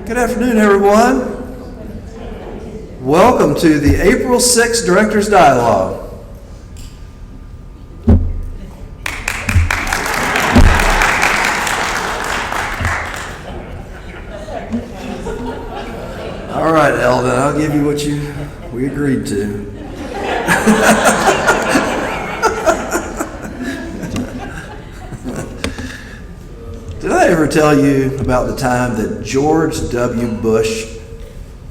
Good afternoon, everyone. Welcome to the April 6th Directors Dialogue. All right, Eldon, I'll give you what we agreed to. Did I ever tell you about the time that George W. Bush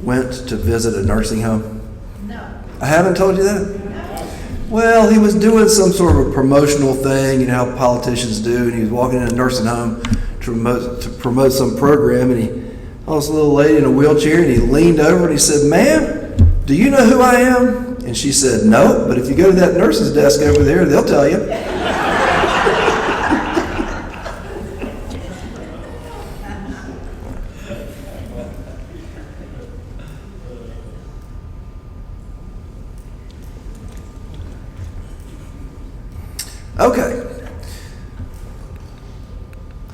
went to visit a nursing home? No. I haven't told you that? No. Well, he was doing some sort of a promotional thing, you know how politicians do, and he was walking in a nursing home to promote some program, and he saw this little lady in a wheelchair, and he leaned over and he said, "Ma'am, do you know who I am?" And she said, "No, but if you go to that nurse's desk over there, they'll tell you." Okay,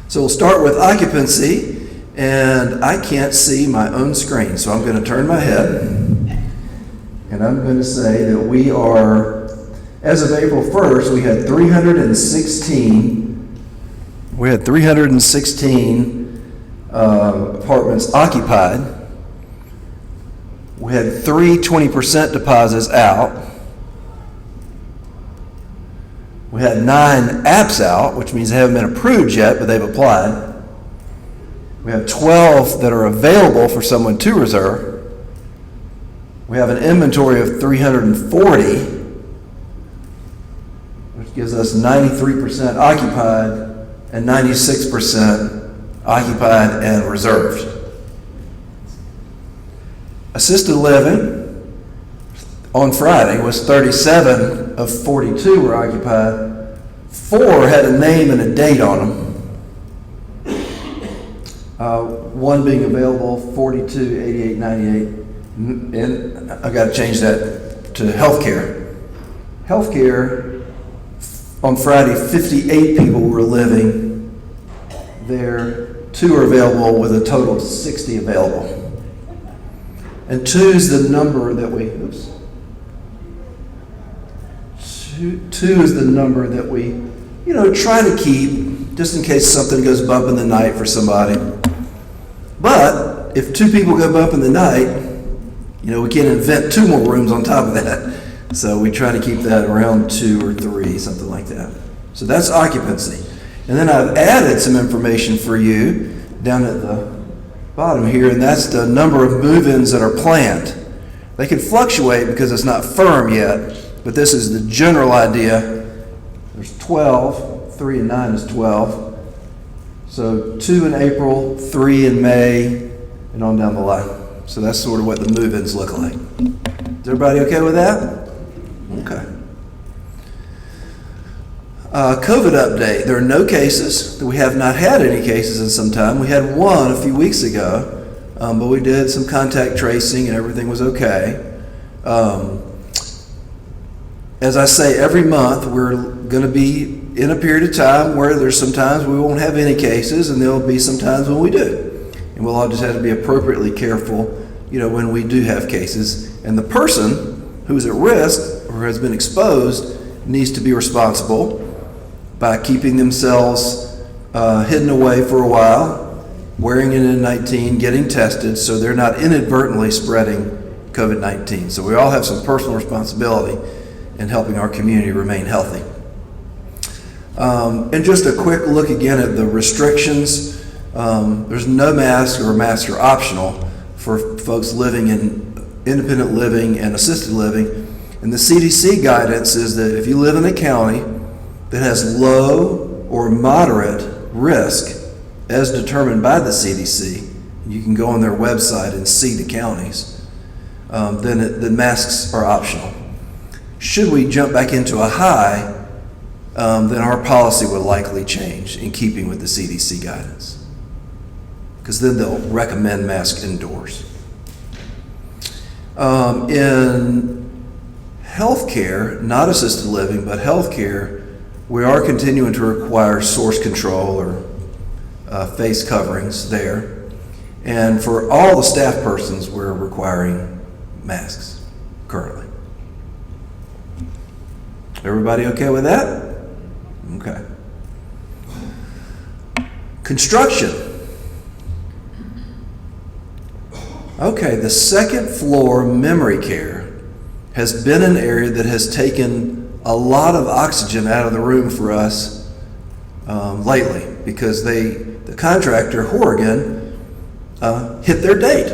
so we'll start with occupancy, and I can't see my own screen, so I'm going to turn my head, and I'm going to say that we are, as of April 1st, we had 316 apartments occupied. We had 3 20% deposits out. We had 9 apps out, which means they haven't been approved yet, but they've applied. We have 12 that are available for someone to reserve. We have an inventory of 340, which gives us 93% occupied and 96% occupied and reserved. Assisted living on Friday was 37 of 42 were occupied. 4 had a name and a date on them. 1 being available, 42, 88, 98. And I got to change that to healthcare. Healthcare, on Friday, 58 people were living there. 2 are available with a total of 60 available. And 2 is the number that we, Two is the number that we, try to keep just in case something goes bump in the night for somebody. But if 2 people go bump in the night, we can't invent 2 more rooms on top of that. So we try to keep that around 2 or 3, something like that. So that's occupancy. And then I've added some information for you down at the bottom here, and that's the number of move-ins that are planned. They can fluctuate because it's not firm yet. But this is the general idea. There's 12, 3 and 9 is 12. So 2 in April, 3 in May, and on down the line. So that's sort of what the move-ins look like. Is everybody okay with that? Okay. COVID update. There are no cases. We have not had any cases in some time. We had 1 a few weeks ago, but we did some contact tracing and everything was okay. As I say, every month we're going to be in a period of time where there's some times we won't have any cases, and there'll be some times when we do. And we'll all just have to be appropriately careful, when we do have cases. And the person who's at risk or has been exposed needs to be responsible by keeping themselves hidden away for a while, wearing an N19, getting tested so they're not inadvertently spreading COVID-19. So we all have some personal responsibility and helping our community remain healthy. And just a quick look again at the restrictions. There's no mask or masks are optional for folks living in independent living and assisted living. And the CDC guidance is that if you live in a county that has low or moderate risk, as determined by the CDC, you can go on their website and see the counties, then masks are optional. Should we jump back into a high, then our policy would likely change in keeping with the CDC guidance, because then they'll recommend masks indoors. In healthcare, not assisted living, but healthcare, we are continuing to require source control or face coverings there. And for all the staff persons, we're requiring masks currently. Everybody okay with that? Okay. Construction. Okay, the second floor memory care has been an area that has taken a lot of oxygen out of the room for us lately, because the contractor, Horrigan, hit their date.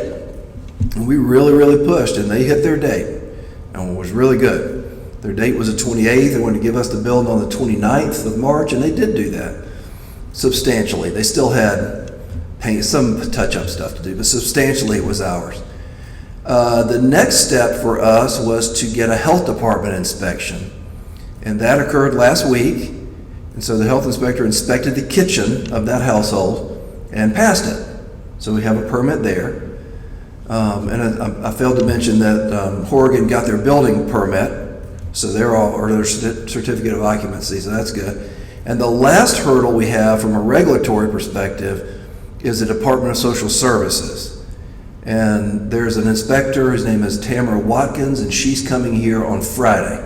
And we really pushed, and they hit their date, and it was really good. Their date was the 28th. They wanted to give us the building on the 29th of March, and they did do that substantially. They still had some touch-up stuff to do, but substantially it was ours. The next step for us was to get a health department inspection, and that occurred last week. And so the health inspector inspected the kitchen of that household and passed it. So we have a permit there. And I failed to mention that Horrigan got their building permit, so their certificate of occupancy, so that's good. And the last hurdle we have from a regulatory perspective is the Department of Social Services. And there's an inspector, his name is Tamara Watkins, and she's coming here on Friday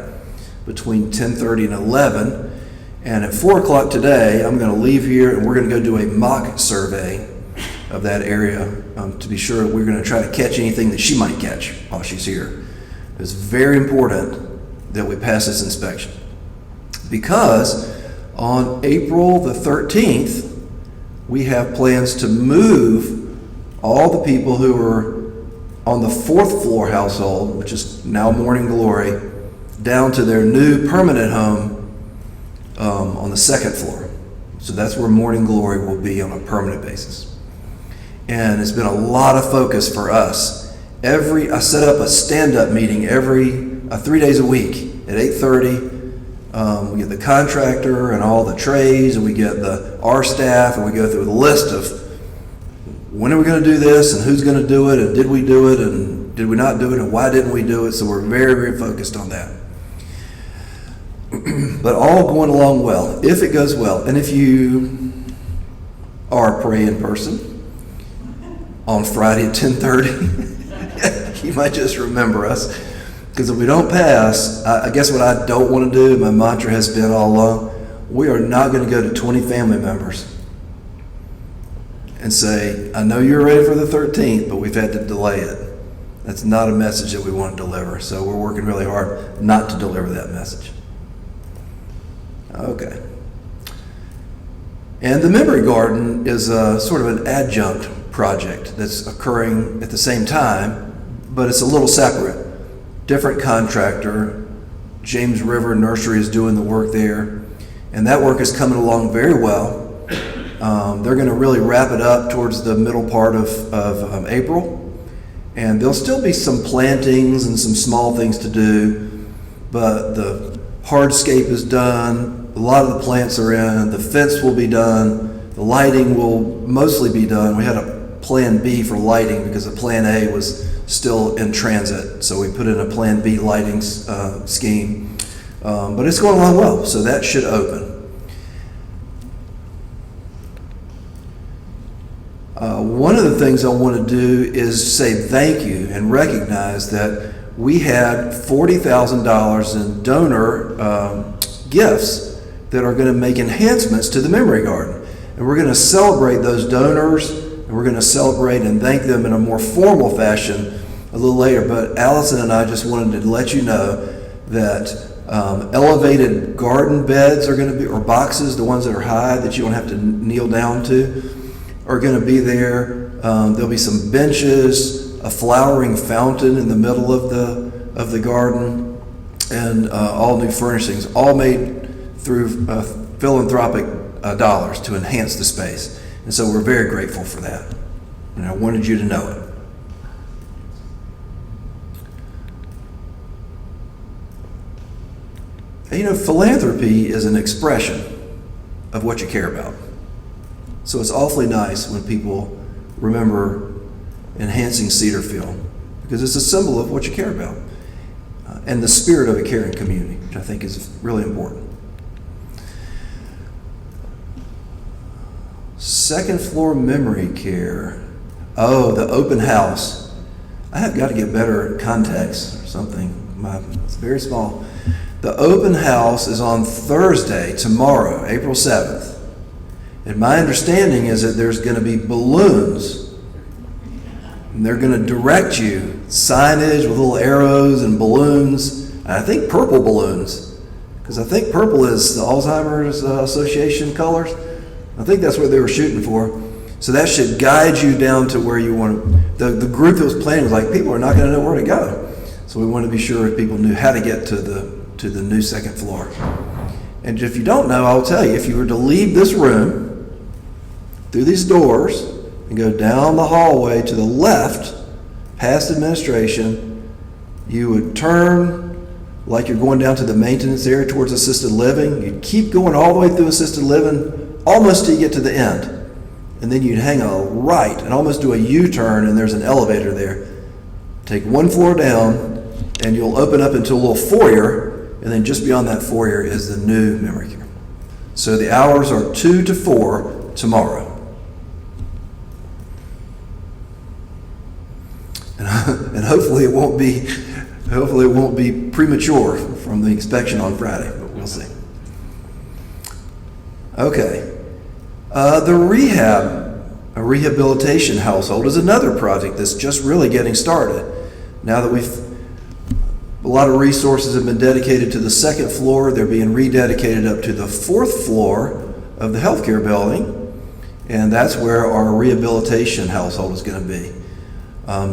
between 10:30 and 11. And at 4 o'clock today, I'm going to leave here and we're going to go do a mock survey of that area to be sure we're going to try to catch anything that she might catch while she's here. It's very important that we pass this inspection, because on April the 13th, we have plans to move all the people who are on the 4th floor household, which is now Morning Glory, down to their new permanent home on the 2nd floor. So that's where Morning Glory will be on a permanent basis. And it's been a lot of focus for us. I set up a stand-up meeting 3 days a week at 8:30. We get the contractor and all the trades, and we get our staff, and we go through the list of when are we going to do this, and who's going to do it, and did we do it, and did we not do it, and why didn't we do it. So we're very focused on that. But all going along well, if it goes well. And if you are a praying person on Friday at 10:30, you might just remember us. Because if we don't pass, I guess what I don't want to do, my mantra has been all along, we are not going to go to 20 family members and say, I know you're ready for the 13th, but we've had to delay it. That's not a message that we want to deliver. So we're working really hard not to deliver that message. Okay. And the Memory Garden is a sort of an adjunct project that's occurring at the same time, but it's a little separate. Different contractor. James River Nursery is doing the work there, and that work is coming along very well. They're going to really wrap it up towards the middle part of April, and there'll still be some plantings and some small things to do, but the hardscape is done, a lot of the plants are in, the fence will be done, the lighting will mostly be done. We had a plan B for lighting because the plan A was still in transit, so we put in a plan B lighting scheme, but it's going along well, so that should open. One of the things I want to do is say thank you and recognize that we had $40,000 in donor gifts that are going to make enhancements to the Memory Garden, and we're going to celebrate those donors. And we're going to celebrate and thank them in a more formal fashion a little later. But Allison and I just wanted to let you know that elevated garden beds are going to be, or boxes, the ones that are high that you don't have to kneel down to, are going to be there. There'll be some benches, a flowering fountain in the middle of the garden, and all new furnishings, all made through philanthropic dollars to enhance the space. And so we're very grateful for that. And I wanted you to know it. And, you know, philanthropy is an expression of what you care about. So it's awfully nice when people remember enhancing Cedarfield, because it's a symbol of what you care about and the spirit of a caring community, which I think is really important. Second floor memory care. Oh, the open house. I have got to get better context or something. It's very small. The open house is on Thursday, tomorrow, April 7th. And my understanding is that there's going to be balloons. And they're going to direct you, signage with little arrows and balloons. And I think purple balloons, because I think purple is the Alzheimer's Association colors. I think that's what they were shooting for. So that should guide you down to where you want to. The group that was planning was like, people are not going to know where to go. So we wanted to be sure that people knew how to get to the new second floor. And if you don't know, I'll tell you, if you were to leave this room through these doors and go down the hallway to the left, past administration, you would turn like you're going down to the maintenance area towards assisted living. You'd keep going all the way through assisted living, almost till you get to the end. And then you'd hang a right and almost do a U-turn, and there's an elevator there. Take one floor down, and you'll open up into a little foyer, and then just beyond that foyer is the new memory care. So the hours are 2 to 4 tomorrow. And hopefully it won't be premature from the inspection on Friday, but we'll see. Okay. A rehabilitation household is another project that's just really getting started. Now that a lot of resources have been dedicated to the second floor, they're being rededicated up to the fourth floor of the healthcare building, and that's where our rehabilitation household is going to be.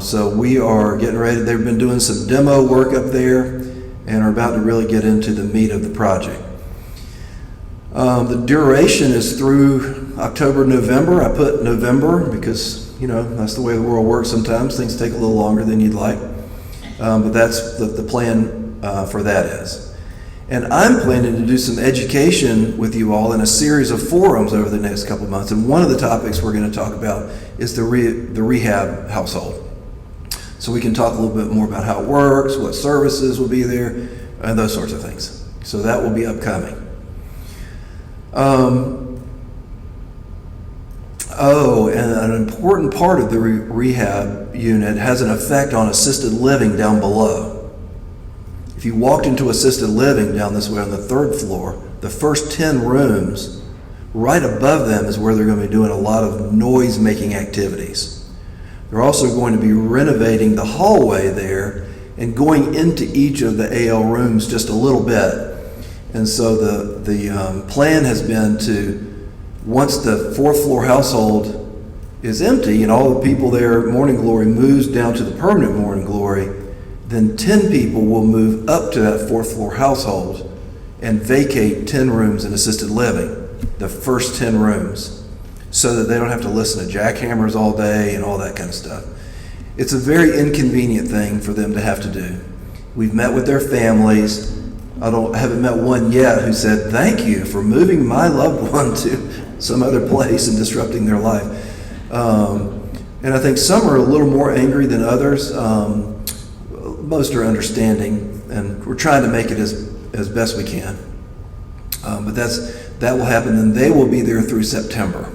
So we are getting ready. They've been doing some demo work up there and are about to really get into the meat of the project. The duration is through October, November. I put November because, that's the way the world works sometimes. Things take a little longer than you'd like. But that's the plan for that is. And I'm planning to do some education with you all in a series of forums over the next couple of months. And one of the topics we're going to talk about is the rehab household. So we can talk a little bit more about how it works, what services will be there, and those sorts of things. So that will be upcoming. And an important part of the rehab unit has an effect on assisted living down below. If you walked into assisted living down this way on the third floor, the first 10 rooms, right above them is where they're going to be doing a lot of noise-making activities. They're also going to be renovating the hallway there and going into each of the AL rooms just a little bit. And so the plan has been to, once the fourth floor household is empty and all the people there, Morning Glory, moves down to the permanent Morning Glory, then 10 people will move up to that fourth floor household and vacate 10 rooms in assisted living, the first 10 rooms, so that they don't have to listen to jackhammers all day and all that kind of stuff. It's a very inconvenient thing for them to have to do. We've met with their families. I haven't met one yet who said, "Thank you for moving my loved one to some other place and disrupting their life." And I think some are a little more angry than others. Most are understanding, and we're trying to make it as best we can. But that will happen, and they will be there through September,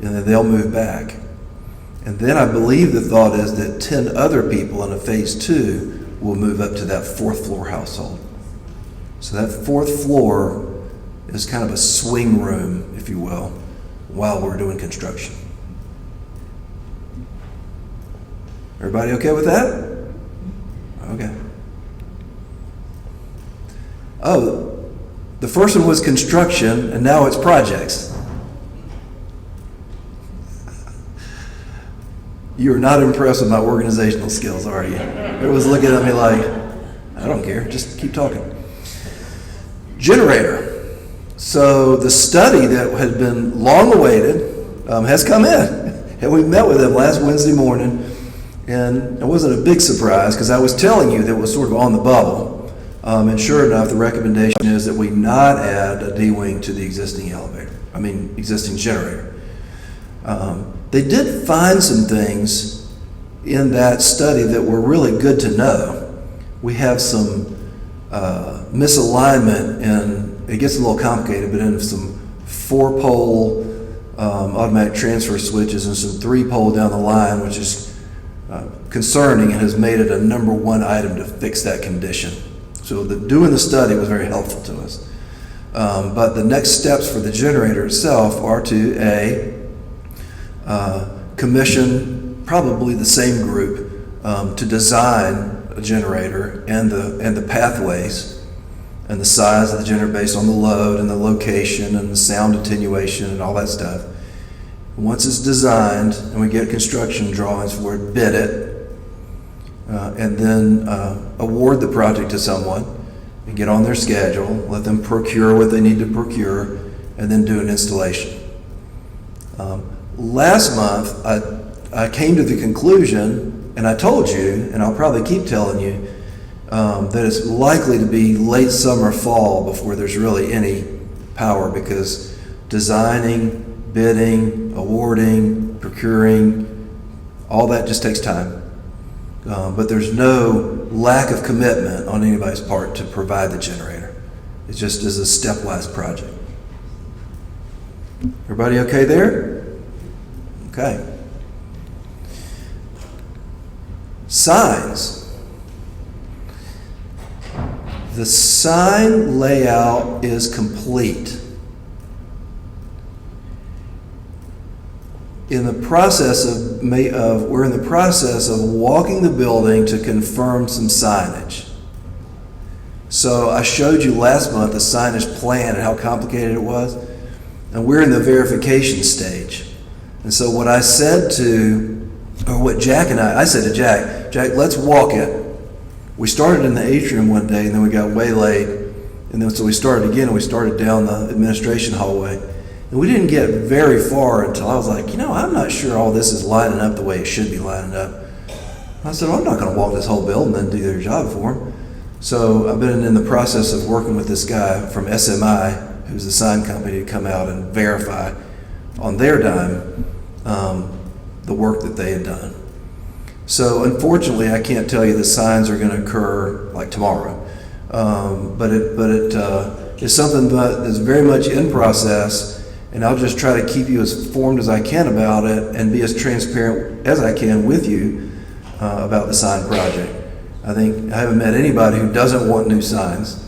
and then they'll move back. And then I believe the thought is that 10 other people in a phase 2 will move up to that fourth floor household. So that fourth floor is kind of a swing room, if you will, while we're doing construction. Everybody okay with that? Okay. Oh, the first one was construction, and now it's projects. You're not impressed with my organizational skills, are you? Everyone's looking at me like, I don't care, just keep talking. Generator. So the study that had been long awaited has come in. And we met with them last Wednesday morning. And it wasn't a big surprise because I was telling you that it was sort of on the bubble. And sure enough, the recommendation is that we not add a D-wing to the existing existing generator. They did find some things in that study that were really good to know. We have some misalignment, and it gets a little complicated, but in some 4-pole automatic transfer switches and some 3-pole down the line, which is concerning and has made it a number one item to fix that condition. So doing the study was very helpful to us. But the next steps for the generator itself are to commission probably the same group to design a generator and the pathways and the size of the generator based on the load and the location and the sound attenuation and all that stuff. Once it's designed and we get construction drawings for it, bid it, and then award the project to someone and get on their schedule, let them procure what they need to procure, and then do an installation. Last month, I came to the conclusion, and I told you, and I'll probably keep telling you, that it's likely to be late summer, fall before there's really any power, because designing, bidding, awarding, procuring, all that just takes time. But there's no lack of commitment on anybody's part to provide the generator. It just is a stepwise project. Everybody okay there? Okay. Signs. The sign layout is complete. We're in the process of walking the building to confirm some signage. So I showed you last month the signage plan and how complicated it was, and we're in the verification stage. And so what I said to, or what Jack and I said to Jack, let's walk it. We started in the atrium one day, and then we got way late, and then so we started again, and we started down the administration hallway. And we didn't get very far until I was like, I'm not sure all this is lining up the way it should be lining up. I said, I'm not going to walk this whole building and do their job for them. So I've been in the process of working with this guy from SMI, who's the sign company, to come out and verify on their dime the work that they had done. So unfortunately, I can't tell you the signs are going to occur like tomorrow, but it is something that is very much in process. And I'll just try to keep you as informed as I can about it and be as transparent as I can with you about the sign project. I haven't met anybody who doesn't want new signs,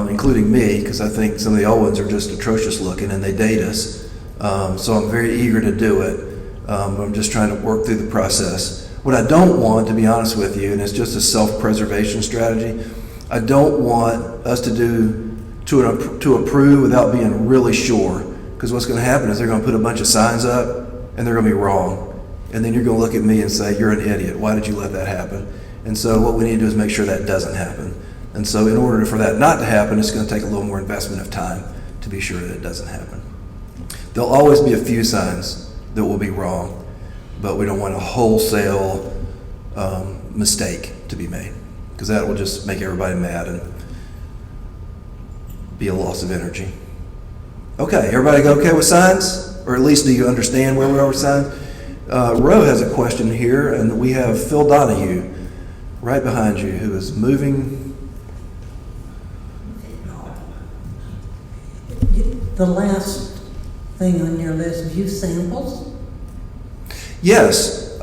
including me, because I think some of the old ones are just atrocious looking and they date us. So I'm very eager to do it, but I'm just trying to work through the process. What I don't want, to be honest with you, and it's just a self-preservation strategy, I don't want us to approve without being really sure. Because what's going to happen is they're going to put a bunch of signs up and they're going to be wrong. And then you're going to look at me and say, you're an idiot. Why did you let that happen? And so what we need to do is make sure that doesn't happen. And so in order for that not to happen, it's going to take a little more investment of time to be sure that it doesn't happen. There'll always be a few signs that will be wrong, but we don't want a wholesale mistake to be made, because that will just make everybody mad and be a loss of energy. Okay, everybody okay with signs? Or at least do you understand where we are with signs? Ro has a question here, and we have Phil Donahue right behind you who is moving. The last thing on your list, view samples? Yes,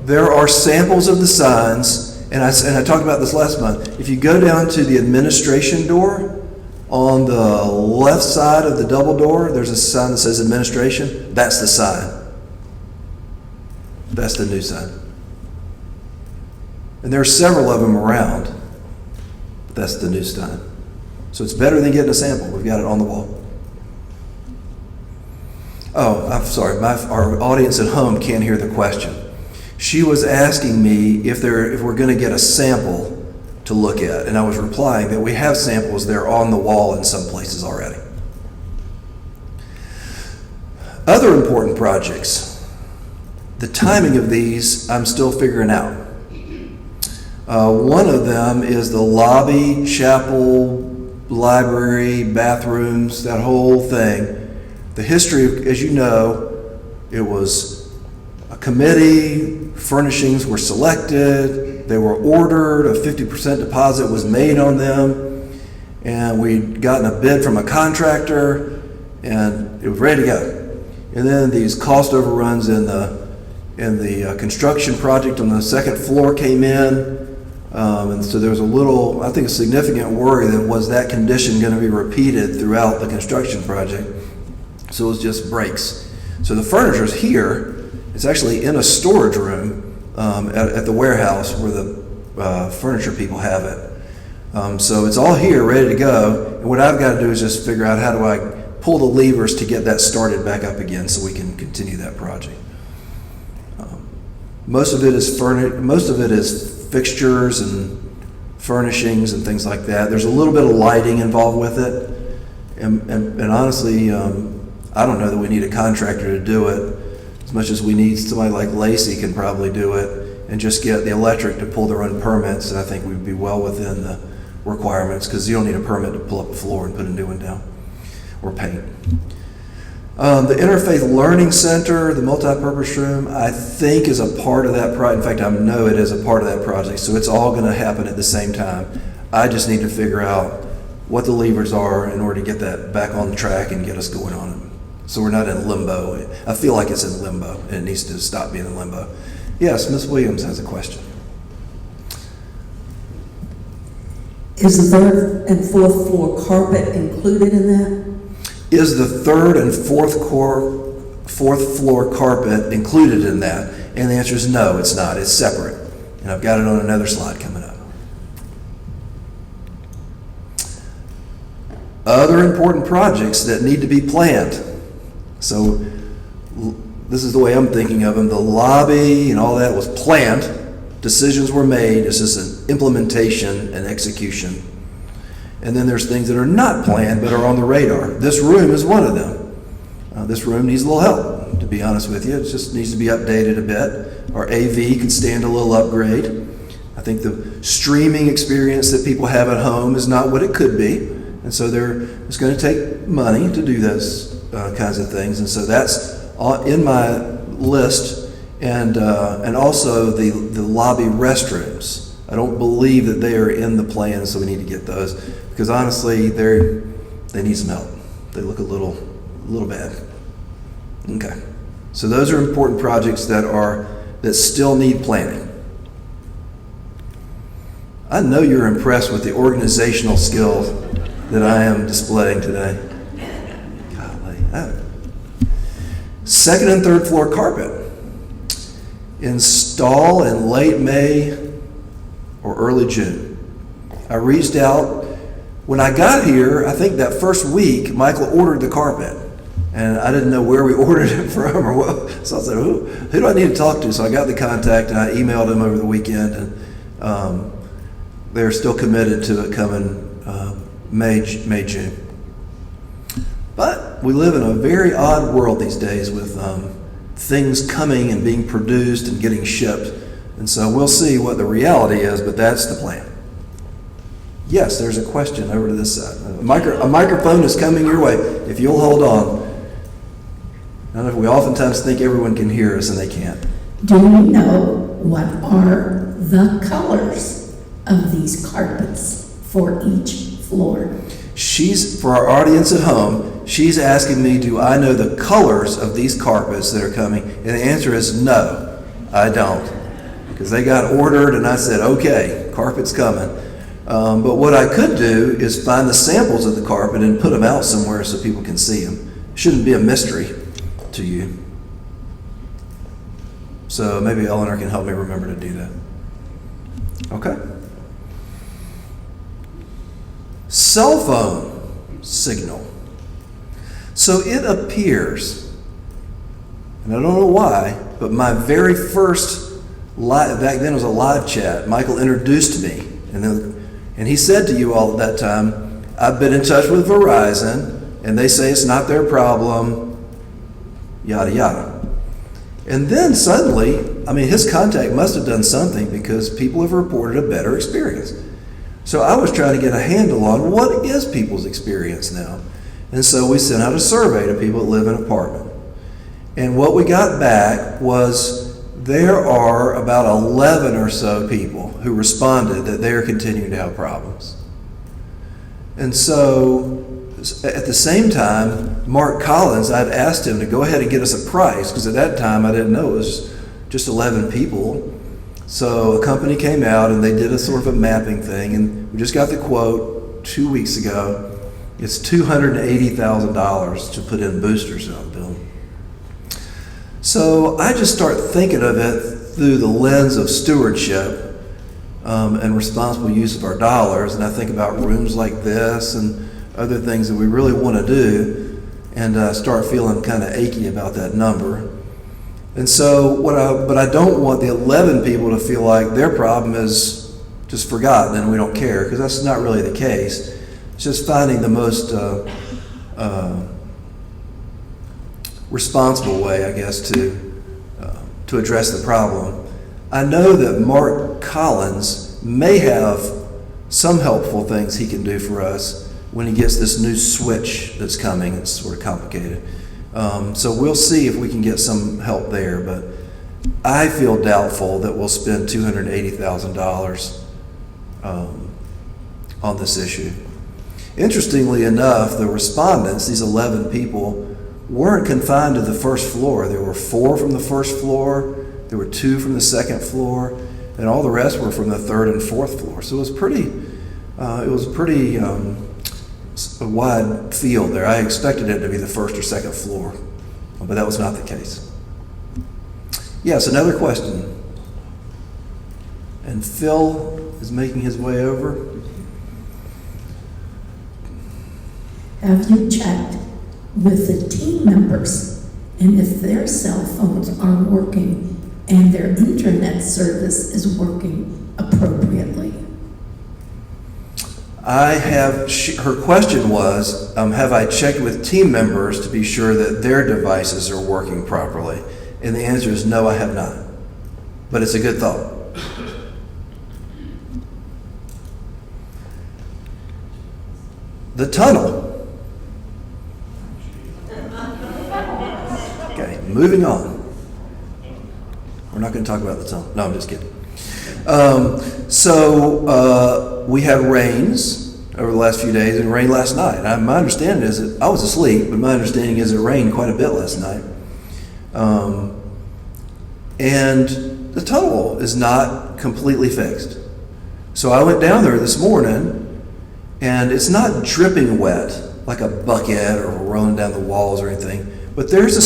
there are samples of the signs, and I talked about this last month. If you go down to the administration door, on the left side of the double door, there's a sign that says administration. That's the sign. That's the new sign. And there are several of them around. But that's the new sign. So it's better than getting a sample. We've got it on the wall. Oh, I'm sorry. Our audience at home can't hear the question. She was asking me if we're going to get a sample to look at, and I was replying that we have samples there on the wall in some places already. Other important projects, the timing of these I'm still figuring out. One of them is the lobby, chapel, library, bathrooms, that whole thing. The history, as you know, it was a committee, furnishings were selected, they were ordered, a 50% deposit was made on them, and we'd gotten a bid from a contractor, and it was ready to go. And then these cost overruns in the construction project on the second floor came in. And so there was a little, I think a significant worry that was that condition going to be repeated throughout the construction project. So it was just breaks. So the furniture's here. It's actually in a storage room at the warehouse where the furniture people have it. So it's all here, ready to go. And what I've got to do is just figure out how do I pull the levers to get that started back up again so we can continue that project. Most of it is fixtures and furnishings and things like that. There's a little bit of lighting involved with it. And honestly, I don't know that we need a contractor to do it as much as we need somebody like Lacey can probably do it and just get the electric to pull their own permits. And I think we'd be well within the requirements because you don't need a permit to pull up a floor and put a new one down or paint. The Interfaith Learning Center, the multi-purpose room, I think is a part of that project. In fact, I know it is a part of that project, so it's all going to happen at the same time. I just need to figure out what the levers are in order to get that back on the track and get us going on it. So we're not in limbo. I feel like it's in limbo, and it needs to stop being in limbo. Yes, Ms. Williams has a question. Is the third and fourth floor carpet included in that? Is the third and fourth floor carpet included in that? And the answer is no, it's not. It's separate. And I've got it on another slide coming up. Other important projects that need to be planned. So this is the way I'm thinking of them. The lobby and all that was planned. Decisions were made. It's just an implementation and execution. And then there's things that are not planned but are on the radar. This room is one of them. This room needs a little help, to be honest with you. It just needs to be updated a bit. Our AV could stand a little upgrade. I think the streaming experience that people have at home is not what it could be. And so it's going to take money to do those kinds of things. And so that's in my list. And also the lobby restrooms. I don't believe that they are in the plan, so we need to get those. Because honestly, they need some help. They look a little bad. Okay, so those are important projects that still need planning. I know you're impressed with the organizational skills that I am displaying today. Golly. Second and third floor carpet. Install in late May or early June. I reached out. When I got here, I think that first week, Michael ordered the carpet. And I didn't know where we ordered it from or what. So I said, who do I need to talk to? So I got the contact and I emailed him over the weekend. And they're still committed to it coming May, June. But we live in a very odd world these days with things coming and being produced and getting shipped. And so we'll see what the reality is, but that's the plan. Yes, there's a question over to this side. A microphone is coming your way. If you'll hold on. I don't know if we oftentimes think everyone can hear us and they can't. Do you know what are the colors of these carpets for each floor? For our audience at home, she's asking me, do I know the colors of these carpets that are coming? And the answer is no, I don't. Because they got ordered and I said, okay, carpet's coming. But what I could do is find the samples of the carpet and put them out somewhere so people can see them. It shouldn't be a mystery to you. So maybe Eleanor can help me remember to do that. Okay. Cell phone signal. So it appears, and I don't know why, but my very first live, back then it was a live chat, Michael introduced me, and he said to you all at that time, I've been in touch with Verizon, and they say it's not their problem, yada, yada. And then suddenly, his contact must have done something because people have reported a better experience. So I was trying to get a handle on what is people's experience now. And so we sent out a survey to people that live in an apartment. And what we got back was there are about 11 or so people who responded that they're continuing to have problems. And so at the same time, Mark Collins, I'd asked him to go ahead and get us a price, because at that time I didn't know it was just 11 people. So a company came out and they did a sort of a mapping thing, and we just got the quote 2 weeks ago. It's $280,000 to put in boosters in the building. So I just start thinking of it through the lens of stewardship and responsible use of our dollars, and I think about rooms like this and other things that we really want to do, and start feeling kind of achy about that number. And so, but I don't want the 11 people to feel like their problem is just forgotten and we don't care, because that's not really the case. It's just finding the most responsible way, I guess, to address the problem. I know that Mark Collins may have some helpful things he can do for us when he gets this new switch that's coming. It's sort of complicated. So we'll see if we can get some help there, but I feel doubtful that we'll spend $280,000 on this issue. Interestingly enough, the respondents, these 11 people, weren't confined to the first floor. There were 4 from the first floor, there were 2 from the second floor, and all the rest were from the third and fourth floor. So it was pretty a wide field there. I expected it to be the first or second floor, but that was not the case. Yes, another question. And Phil is making his way over. Have you checked with the team members and if their cell phones are working and their internet service is working appropriately? Her question was, have I checked with team members to be sure that their devices are working properly? And the answer is no, I have not. But it's a good thought. The tunnel. Okay, moving on. We're not going to talk about the tunnel. No, I'm just kidding. We had rains over the last few days, and rain last night. My understanding is that I was asleep, but my understanding is it rained quite a bit last night. And the tunnel is not completely fixed. So I went down there this morning, and it's not dripping wet like a bucket or rolling down the walls or anything, but there's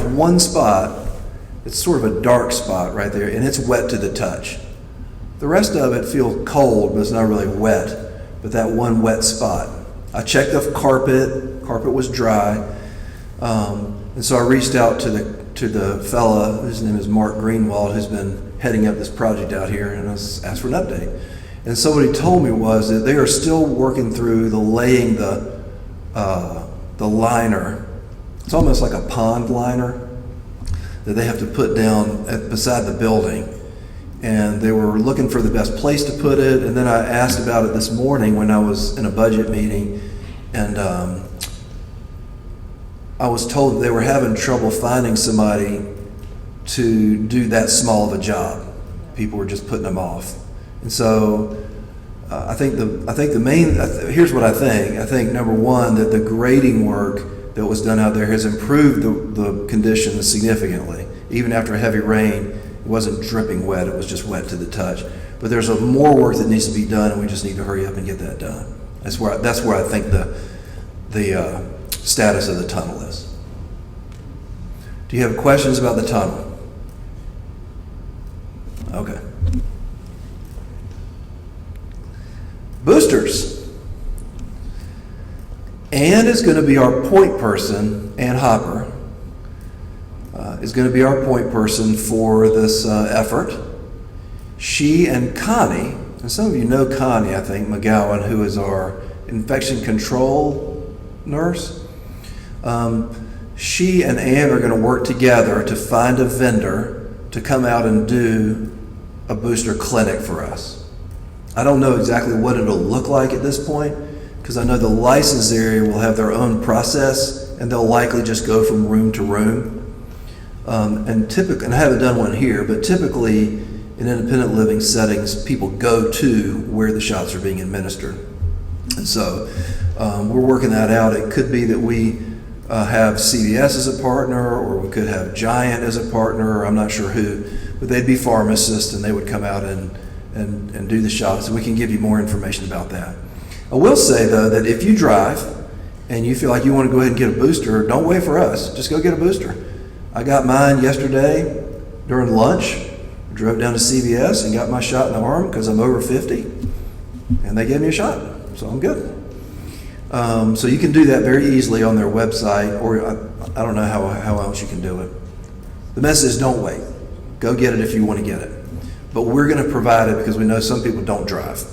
one spot, it's sort of a dark spot right there, and it's wet to the touch. The rest of it feels cold, but it's not really wet, but that one wet spot. I checked the carpet was dry, and so I reached out to the fella, his name is Mark Greenwald, who's been heading up this project out here, and I asked for an update. And so what he told me was that they are still working through laying the liner. It's almost like a pond liner that they have to put down beside the building. And they were looking for the best place to put it. And then I asked about it this morning when I was in a budget meeting, and I was told that they were having trouble finding somebody to do that small of a job. People were just putting them off. And so I think the main, here's what I think. I think number one, that the grading work that was done out there has improved the conditions significantly. Even after a heavy rain, it wasn't dripping wet, it was just wet to the touch. But there's more work that needs to be done, and we just need to hurry up and get that done. That's where I think the status of the tunnel is. Do you have questions about the tunnel? Okay. Boosters. Ann is going to be our point person. Ann Hopper is going to be our point person for this effort. She and Connie, and some of you know Connie, I think, McGowan, who is our infection control nurse. She and Ann are going to work together to find a vendor to come out and do a booster clinic for us. I don't know exactly what it'll look like at this point, because I know the license area will have their own process, and they'll likely just go from room to room. And I haven't done one here, but typically in independent living settings, people go to where the shots are being administered. And so we're working that out. It could be that we have CVS as a partner, or we could have Giant as a partner, or I'm not sure who, but they'd be pharmacists and they would come out and do the shots, and we can give you more information about that. I will say though that if you drive and you feel like you want to go ahead and get a booster, don't wait for us, just go get a booster. I got mine yesterday during lunch, drove down to CVS and got my shot in the arm because I'm over 50, and they gave me a shot, so I'm good. So you can do that very easily on their website, or I don't know how else you can do it. The message is don't wait. Go get it if you want to get it. But we're going to provide it because we know some people don't drive,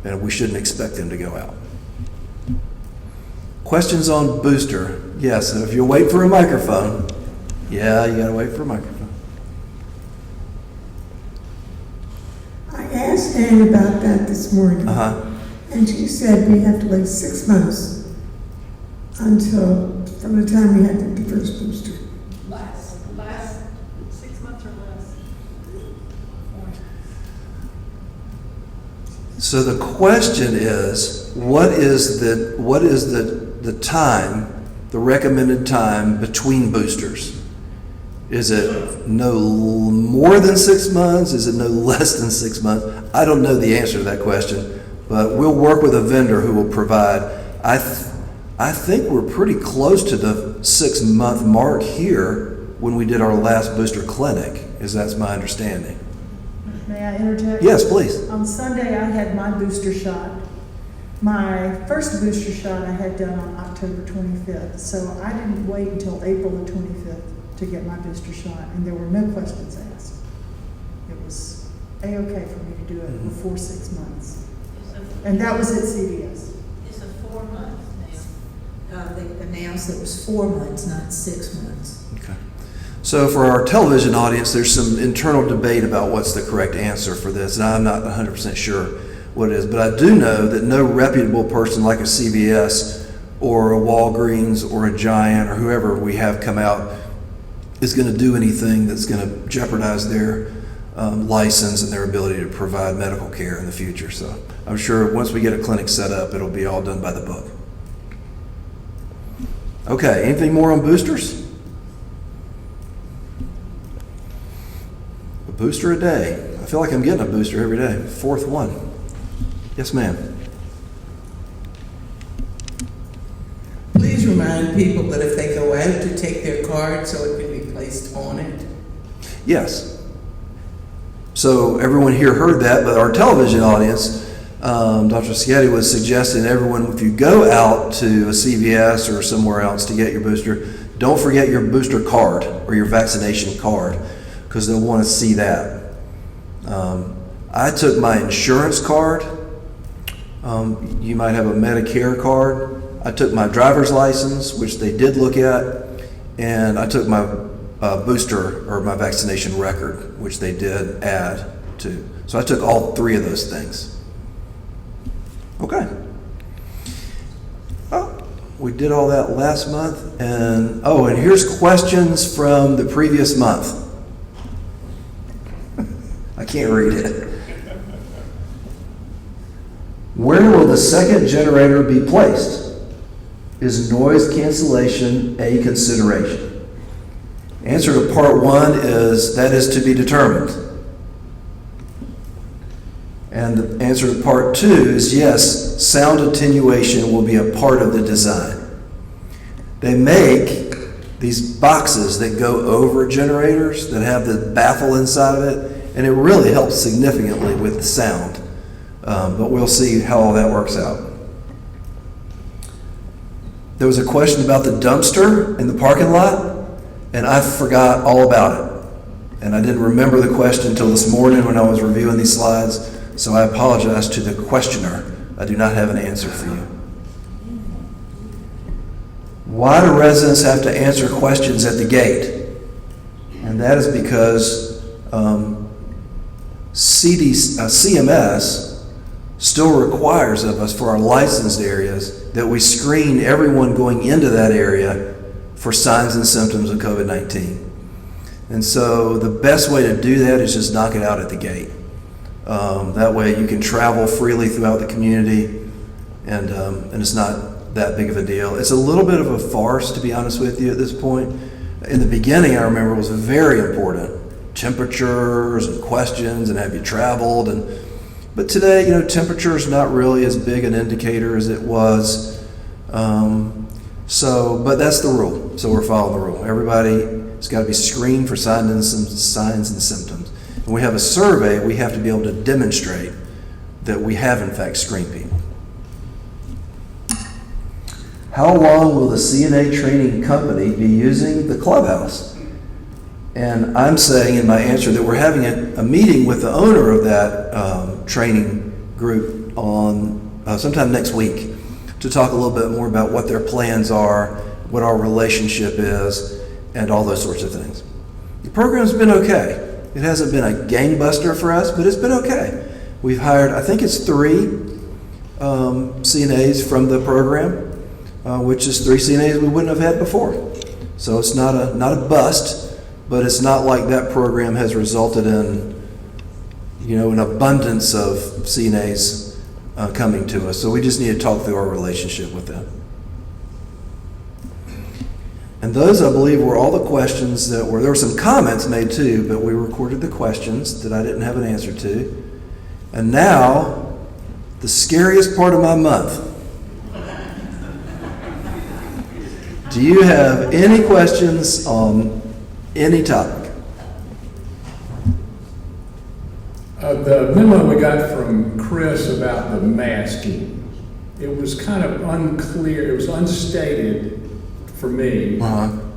and we shouldn't expect them to go out. Questions on booster? Yes, and if you wait for a microphone, yeah, you got to wait for a microphone. I asked Ann about that this morning. And she said we have to wait 6 months from the time we had the first booster. Less 6 months or less. So the question is, what is the time, the recommended time between boosters? Is it no more than 6 months? Is it no less than 6 months? I don't know the answer to that question, but we'll work with a vendor who will provide. I think we're pretty close to the 6 month mark here when we did our last booster clinic, as that's my understanding. May I interject? Yes, please. On Sunday, I had my booster shot. My first booster shot I had done on October 25th, so I didn't wait until April the 25th to get my booster shot, and there were no questions asked. It was A-okay for me to do it before 6 months. And that was at CVS. It's a 4 months now. They announced it was 4 months, not 6 months. Okay. So for our television audience, there's some internal debate about what's the correct answer for this, and I'm not 100% sure what it is, but I do know that no reputable person like a CVS or a Walgreens or a Giant or whoever we have come out is going to do anything that's going to jeopardize their license and their ability to provide medical care in the future. So I'm sure once we get a clinic set up, it'll be all done by the book. Okay, anything more on boosters? A booster a day. I feel like I'm getting a booster every day. Fourth one. Yes, ma'am. Please remind people that if they go out to take their card so it can be placed on it. Yes. So everyone here heard that, but our television audience, Dr. Schietti was suggesting everyone, if you go out to a CVS or somewhere else to get your booster, don't forget your booster card or your vaccination card, because they'll want to see that. I took my insurance card. You might have a Medicare card. I took my driver's license, which they did look at, and I took my booster or my vaccination record, which they did add to. So I took all three of those things. Okay. Oh, we did all that last month, and here's questions from the previous month. I can't read it. Where will the second generator be placed? Is noise cancellation a consideration? Answer to part one is that is to be determined. And the answer to part two is yes, sound attenuation will be a part of the design. They make these boxes that go over generators that have the baffle inside of it, and it really helps significantly with the sound. But we'll see how all that works out. There was a question about the dumpster in the parking lot, and I forgot all about it. And I didn't remember the question until this morning when I was reviewing these slides, so I apologize to the questioner. I do not have an answer for you. Why do residents have to answer questions at the gate? And that is because CMS still requires of us for our licensed areas that we screen everyone going into that area for signs and symptoms of COVID-19. And so the best way to do that is just knock it out at the gate. That way you can travel freely throughout the community, and it's not that big of a deal. It's a little bit of a farce, to be honest with you, at this point. In the beginning, I remember it was very important. Temperatures and questions and have you traveled, but today, temperature is not really as big an indicator as it was. But that's the rule. So we're following the rule. Everybody's got to be screened for signs and symptoms. When we have a survey, we have to be able to demonstrate that we have in fact screened people. How long will the CNA training company be using the clubhouse? And I'm saying in my answer that we're having a meeting with the owner of that training group on sometime next week to talk a little bit more about what their plans are, what our relationship is, and all those sorts of things. The program's been okay. It hasn't been a gangbuster for us, but it's been okay. We've hired, I think it's 3 CNAs from the program, which is 3 CNAs we wouldn't have had before. So it's not a bust. But it's not like that program has resulted in, an abundance of CNAs coming to us. So we just need to talk through our relationship with them. And those, I believe, were all the questions there were some comments made too, but we recorded the questions that I didn't have an answer to. And now, the scariest part of my month. Do you have any questions on any topic? The memo we got from Chris about the masking, it was kind of unclear, it was unstated for me.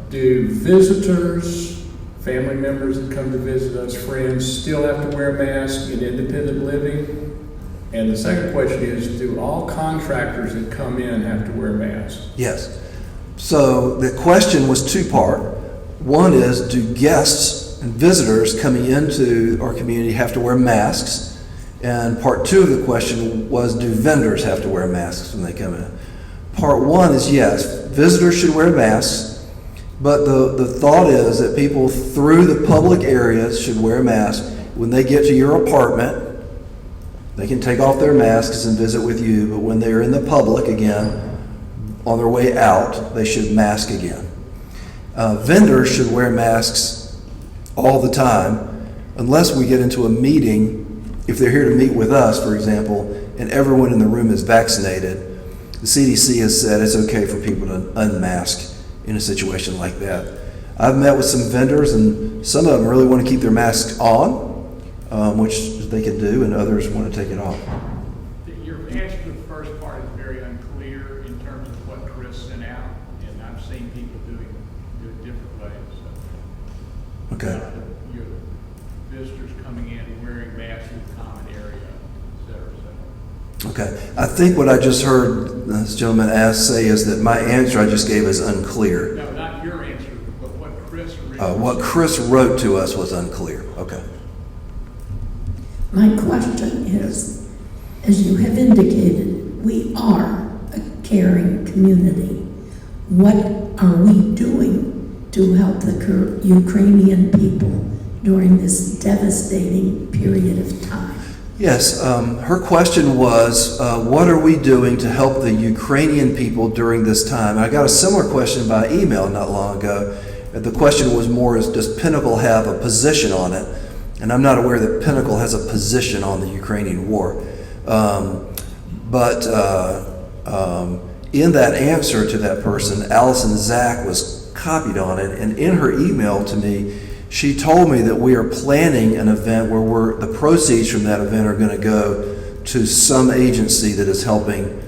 Do visitors, family members that come to visit us, friends, still have to wear a mask in independent living? And the second question is, do all contractors that come in have to wear masks? Yes. So the question was 2-part. One is, do guests and visitors coming into our community have to wear masks? And part 2 of the question was, do vendors have to wear masks when they come in? Part 1 is yes, visitors should wear masks, but the thought is that people through the public areas should wear masks. When they get to your apartment, they can take off their masks and visit with you, but when they're in the public again, on their way out, they should mask again. Vendors should wear masks all the time, unless we get into a meeting. If they're here to meet with us, for example, and everyone in the room is vaccinated, the CDC has said it's okay for people to unmask in a situation like that. I've met with some vendors, and some of them really want to keep their masks on, which they can do, and others want to take it off. Your answer to the first part is very unclear in terms of what Chris sent out, and I've seen people do it different ways. So. Okay. Your visitors coming in wearing masks in the common area, et cetera, et cetera. Okay. I think what I just heard this gentleman say is that my answer I just gave is unclear. No, not your answer, but what Chris what Chris wrote to us was unclear. Okay. My question is, as you have indicated, we are a caring community. What are we doing to help the Ukrainian people during this devastating period of time? Yes, her question was, what are we doing to help the Ukrainian people during this time? I got a similar question by email not long ago. The question was more, does Pinnacle have a position on it? And I'm not aware that Pinnacle has a position on the Ukrainian war. But in that answer to that person, Allison Zach was copied on it. And in her email to me, she told me that we are planning an event where the proceeds from that event are going to go to some agency that is helping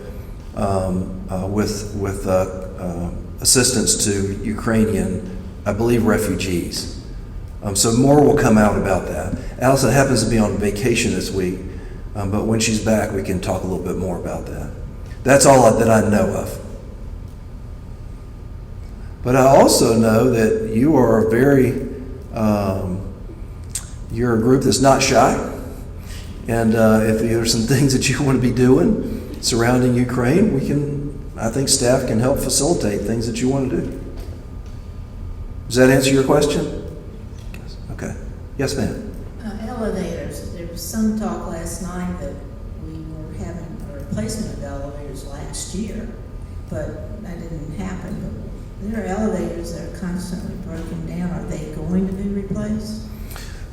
with assistance to Ukrainian, I believe, refugees. So more will come out about that. Allison happens to be on vacation this week, but when she's back, we can talk a little bit more about that. That's all that I know of. But I also know that you are you're a group that's not shy. And if there's some things that you want to be doing surrounding Ukraine, I think staff can help facilitate things that you want to do. Does that answer your question? Okay. Yes, ma'am. Elevators. There was some talk last night that we were having a replacement of elevators last year. but that didn't happen. But there are elevators that are constantly broken down. Are they going to be replaced?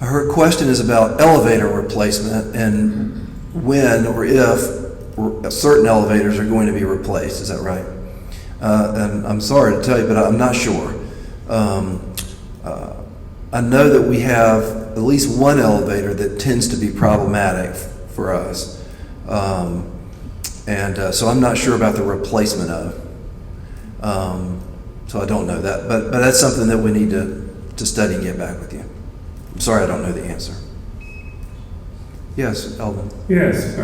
Her question is about elevator replacement and when or if certain elevators are going to be replaced. Is that right? And I'm sorry to tell you, but I'm not sure. I know that we have at least one elevator that tends to be problematic for us. So I'm not sure about the replacement of. So I don't know that, but that's something that we need to study and get back with you. I'm sorry I don't know the answer. Yes, Eldon. Yes,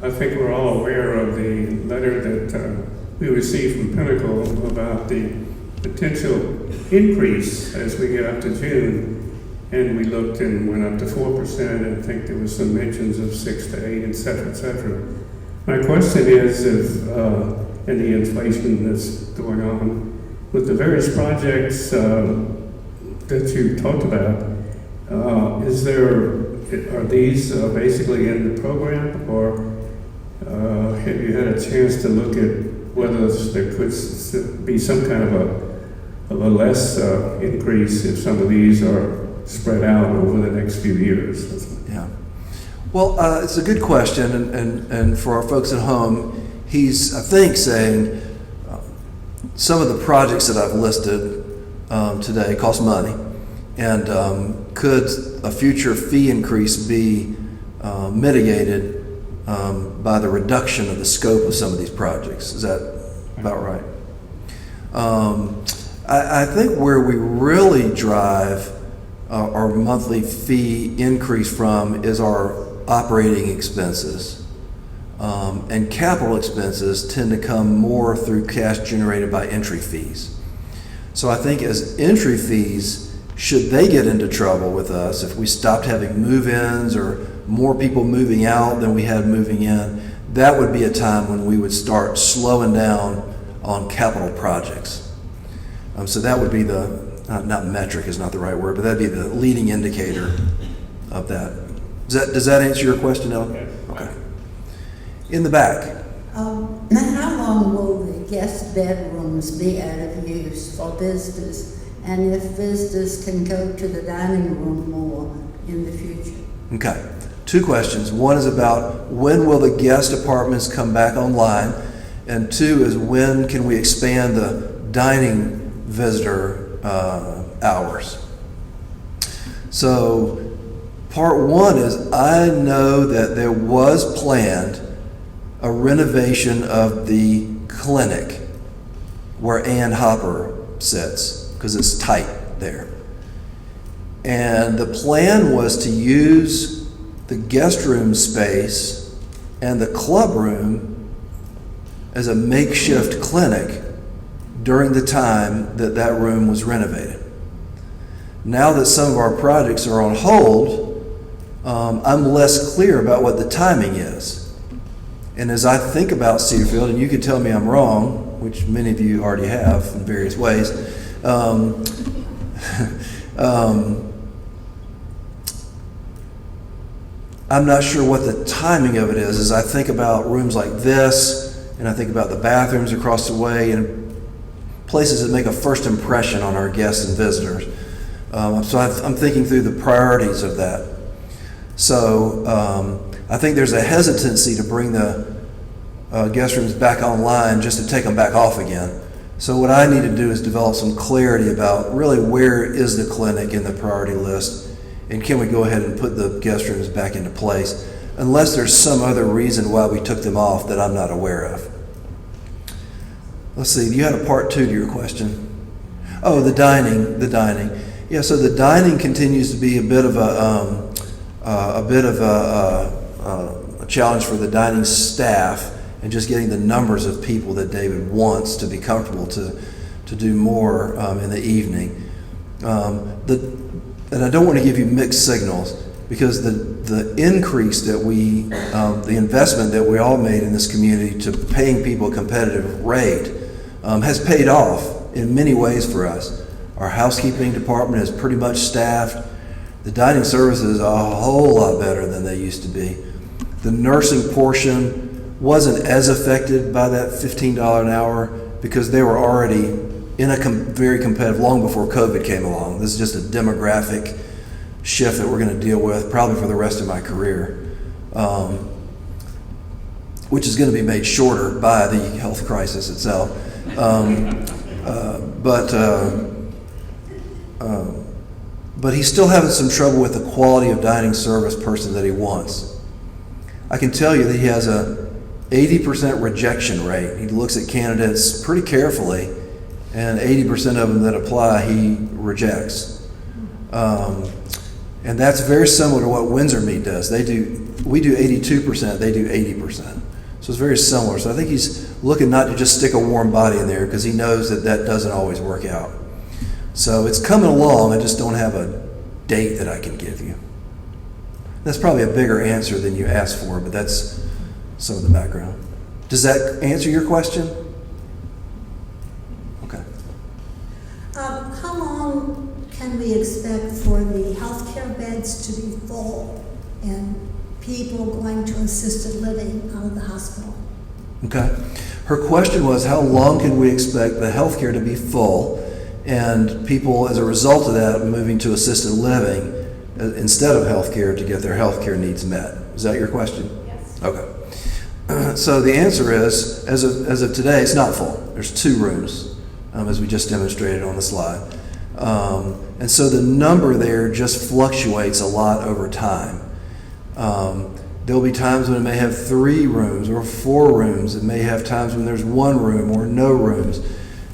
I think we're all aware of the letter that we received from Pinnacle about the potential increase as we get up to June. And we looked and went up to 4%, and I think there was some mentions of 6 to 8, et cetera, et cetera. My question is if, and the inflation that's going on, with the various projects that you talked about, are these basically in the program, or have you had a chance to look at whether there could be some kind of a less increase if some of these are spread out over the next few years? Yeah. Well, it's a good question, and for our folks at home, he's, I think, saying some of the projects that I've listed today cost money, and could a future fee increase be mitigated by the reduction of the scope of some of these projects? Is that about right? I think where we really drive our monthly fee increase from is our operating expenses. And capital expenses tend to come more through cash generated by entry fees. So I think as entry fees, should they get into trouble with us, if we stopped having move-ins or more people moving out than we had moving in, that would be a time when we would start slowing down on capital projects. So that would be not metric is not the right word, but that'd be the leading indicator of that. Does that answer your question, Ellen? Yes. Okay. In the back. Now, how long will the guest bedrooms be out of use for visitors? And if visitors can go to the dining room more in the future? Okay. 2 questions. One is about when will the guest apartments come back online? And 2 is when can we expand the dining visitor hours? So part 1 is I know that there was planned a renovation of the clinic where Ann Hopper sits, because it's tight there. And the plan was to use the guest room space and the club room as a makeshift clinic during the time that that room was renovated. Now that some of our projects are on hold, I'm less clear about what the timing is. And as I think about Cedarfield, and you can tell me I'm wrong, which many of you already have in various ways, I'm not sure what the timing of it is. As I think about rooms like this, and I think about the bathrooms across the way, and places that make a first impression on our guests and visitors. So I'm thinking through the priorities of that. So I think there's a hesitancy to bring the guest rooms back online just to take them back off again. So what I need to do is develop some clarity about really where is the clinic in the priority list, and can we go ahead and put the guest rooms back into place, unless there's some other reason why we took them off that I'm not aware of. Let's see, you had a part 2 to your question. Oh, the dining. Yeah, so the dining continues to be a bit of a challenge for the dining staff, and just getting the numbers of people that David wants to be comfortable to do more in the evening. And I don't want to give you mixed signals, because the increase that the investment that we all made in this community to paying people a competitive rate has paid off in many ways for us. Our housekeeping department is pretty much staffed. The dining services are a whole lot better than they used to be. The nursing portion wasn't as affected by that $15 an hour because they were already in a very competitive, long before COVID came along. This is just a demographic shift that we're going to deal with probably for the rest of my career, which is going to be made shorter by the health crisis itself. But he's still having some trouble with the quality of dining service person that he wants. I can tell you that he has a 80% rejection rate. He looks at candidates pretty carefully, and 80% of them that apply, he rejects. And that's very similar to what Windsor Meat does. We do 82%, they do 80%. So it's very similar. So I think he's looking not to just stick a warm body in there because he knows that that doesn't always work out. So it's coming along, I just don't have a date that I can give you. That's probably a bigger answer than you asked for, but that's some of the background. Does that answer your question? Okay. How long can we expect for the healthcare beds to be full and people going to assisted living out of the hospital? Okay. Her question was, how long can we expect the healthcare to be full and people, as a result of that, moving to assisted living instead of healthcare to get their healthcare needs met? Is that your question? Yes. Okay. So the answer is, as of today, it's not full. There's 2 rooms, as we just demonstrated on the slide. And so the number there just fluctuates a lot over time. There'll be times when it may have 3 rooms or 4 rooms. It may have times when there's 1 room or no rooms.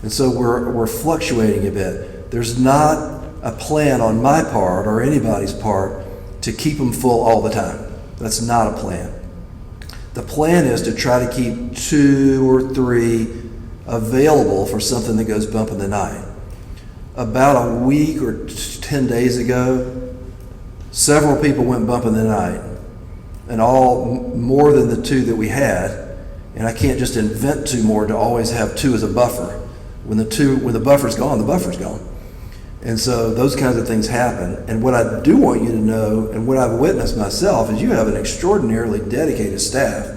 And so we're fluctuating a bit. There's not a plan on my part or anybody's part to keep them full all the time. That's not a plan. The plan is to try to keep 2 or 3 available for something that goes bump in the night. About a week or 10 days ago, several people went bump in the night, and all more than the 2 that we had. And I can't just invent 2 more to always have 2 as a buffer. When the buffer's gone, the buffer's gone. And so those kinds of things happen. And what I do want you to know, and what I've witnessed myself, is you have an extraordinarily dedicated staff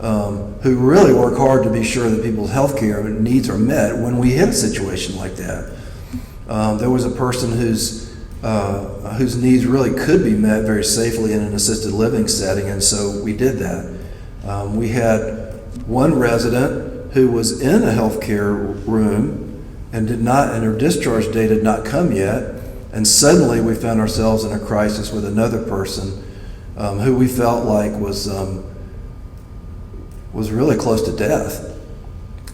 who really work hard to be sure that people's health care needs are met when we hit a situation like that. There was a person whose needs really could be met very safely in an assisted living setting, and so we did that. We had one resident who was in a healthcare room and her discharge date had not come yet, and suddenly we found ourselves in a crisis with another person who we felt like was really close to death.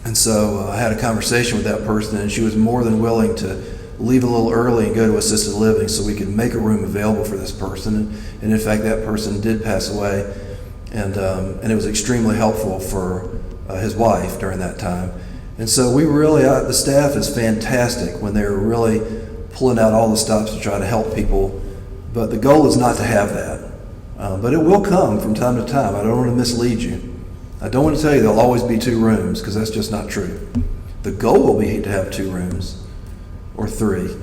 And so I had a conversation with that person, and she was more than willing to leave a little early and go to assisted living so we could make a room available for this person. And in fact, that person did pass away, and it was extremely helpful for his wife during that time. And so we really, the staff is fantastic when they're really pulling out all the stops to try to help people. But the goal is not to have that. But it will come from time to time. I don't want to mislead you. I don't want to tell you there'll always be 2 rooms, because that's just not true. The goal will be to have 2 rooms or 3.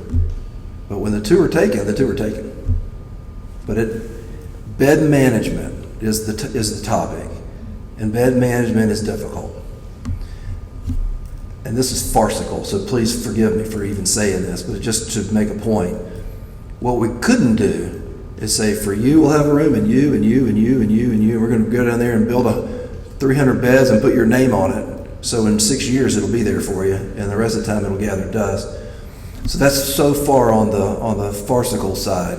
But when the 2 are taken, the 2 are taken. But bed management is the topic. And bed management is difficult. And this is farcical, so please forgive me for even saying this, but just to make a point. What we couldn't do is say, for you, we'll have a room, and you, and you, and you, and you, and you. We're going to go down there and build 300 beds and put your name on it. So in 6 years, it'll be there for you, and the rest of the time, it'll gather dust. So that's so far on the farcical side.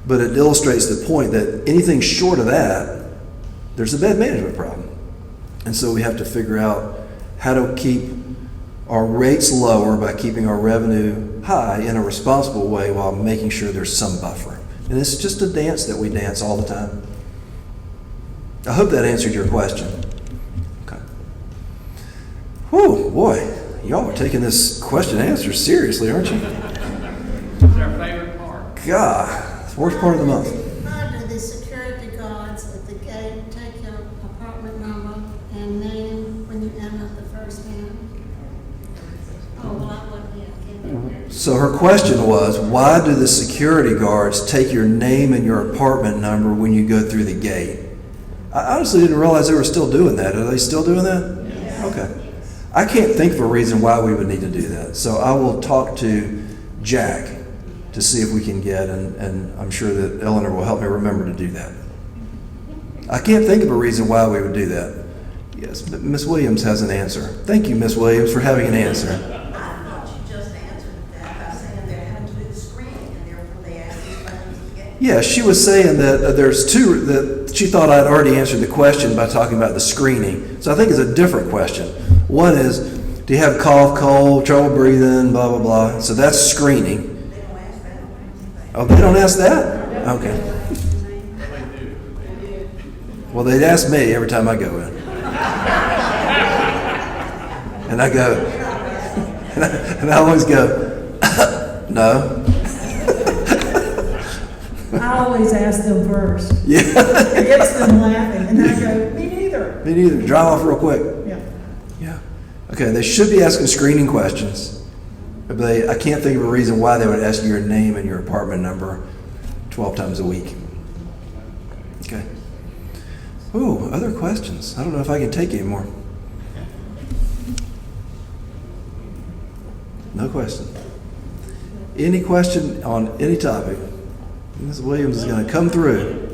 But it illustrates the point that anything short of that, there's a bed management problem. And so we have to figure out how to keep our rates lower by keeping our revenue high in a responsible way while making sure there's some buffer. And it's just a dance that we dance all the time. I hope that answered your question. Okay. Whew, boy, y'all are taking this question and answer seriously, aren't you? It's our favorite part. God, it's the worst part of the month. How do the security guards at the gate take your apartment number and name when you enter the first hand? Oh, well, I wouldn't be able to. So her question was, why do the security guards take your name and your apartment number when you go through the gate? I honestly didn't realize they were still doing that. Are they still doing that? Yes. Okay. I can't think of a reason why we would need to do that. So I will talk to Jack to see if we can get, and I'm sure that Eleanor will help me remember to do that. I can't think of a reason why we would do that. Yes, but Ms. Williams has an answer. Thank you, Ms. Williams, for having an answer. I thought you just answered that by saying they're having to do the screening, and therefore they asked these questions again. Yeah, she was saying that there's two, that she thought I'd already answered the question by talking about the screening. So I think it's a different question. One is, do you have cough, cold, trouble breathing, blah, blah, blah. So that's screening. They don't ask that. Oh, they don't ask that? Okay. Well, they'd ask me every time I go in. And I go, and I always go, no. I always ask them first. Yeah. It gets them laughing, and then I go, me neither. Me neither. Drive off real quick. Yeah. Yeah. Okay, they should be asking screening questions. But I can't think of a reason why they would ask you your name and your apartment number 12 times a week. Okay. Ooh, other questions? I don't know if I can take any more. No question. Any question on any topic? Ms. Williams is going to come through.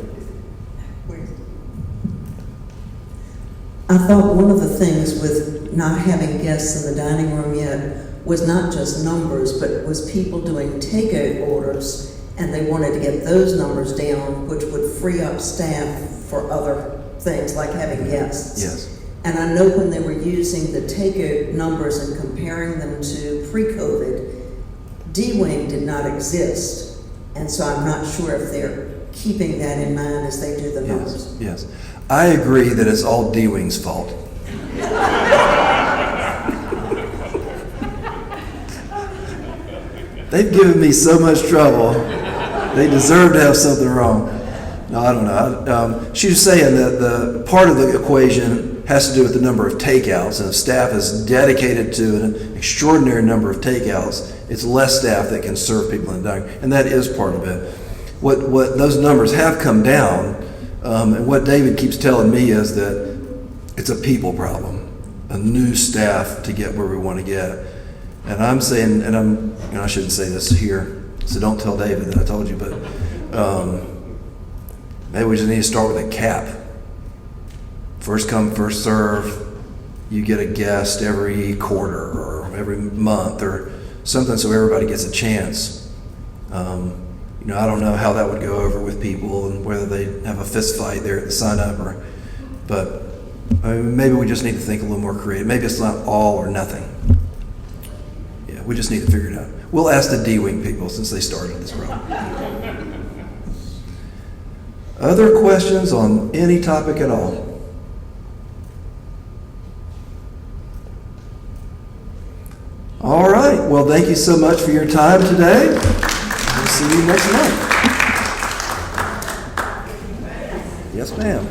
I thought one of the things with not having guests in the dining room yet was not just numbers, but was people doing takeout orders, and they wanted to get those numbers down, which would free up staff for other things like having guests. Yes. And I know when they were using the takeout numbers and comparing them to pre-COVID, D-Wing did not exist. And so I'm not sure if they're keeping that in mind as they do the numbers. Yes. I agree that it's all D-Wing's fault. They've given me so much trouble. They deserve to have something wrong. No, I don't know. She was saying that the part of the equation has to do with the number of takeouts, and if staff is dedicated to an extraordinary number of takeouts, it's less staff that can serve people in the dining room, and that is part of it. What those numbers have come down, and what David keeps telling me is that it's a people problem, a new staff to get where we want to get. And I'm saying, and I shouldn't say this here, so don't tell David that I told you, but maybe we just need to start with a cap. First come, first serve. You get a guest every quarter or every month or something, so everybody gets a chance. I don't know how that would go over with people and whether they have a fist fight there at the sign up, but maybe we just need to think a little more creative. Maybe it's not all or nothing. Yeah, we just need to figure it out. We'll ask the D-Wing people since they started this problem. Other questions on any topic at all? All right. Well, thank you so much for your time today. We'll see you next month. Yes, ma'am.